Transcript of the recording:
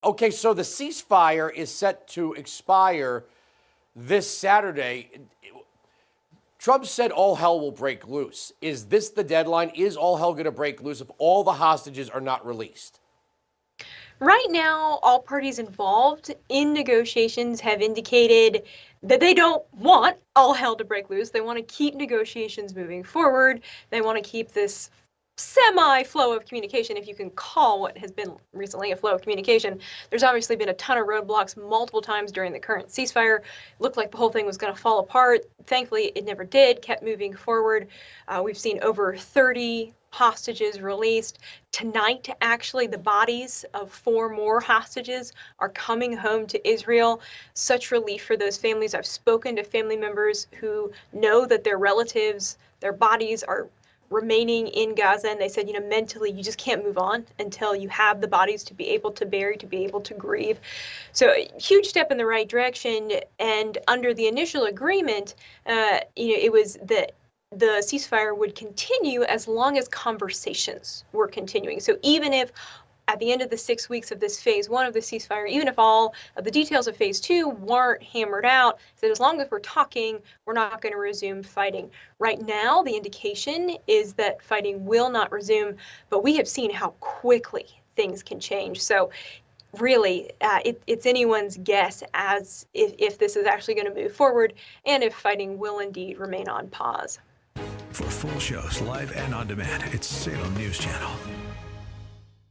Okay, so the ceasefire is set to expire this Saturday. Trump said all hell will break loose. Is this the deadline? Is all hell going to break loose if all the hostages are not released? Right now, all parties involved in negotiations have indicated that they don't want all hell to break loose. They want to keep negotiations moving forward. They want to keep this semi-flow of communication, if you can call what has been recently a flow of communication. There's obviously been a ton of roadblocks multiple times during the current ceasefire. It looked like the whole thing was going to fall apart. Thankfully, it never did, kept moving forward. We've seen over 30 hostages released. Tonight, actually, the bodies of 4 more hostages are coming home to Israel. Such relief for those families. I've spoken to family members who know that their relatives, their bodies are remaining in Gaza, and they said, mentally, you just can't move on until you have the bodies to be able to bury, to be able to grieve. So a huge step in the right direction. And under the initial agreement, it was that the ceasefire would continue as long as conversations were continuing. So even if at the end of the 6 weeks of this phase 1 of the ceasefire, even if all of the details of phase 2 weren't hammered out, that as long as we're talking, we're not going to resume fighting. Right now, the indication is that fighting will not resume, but we have seen how quickly things can change. So really, it's anyone's guess as if this is actually going to move forward and if fighting will indeed remain on pause. For full shows, live and on demand, it's Salem News Channel.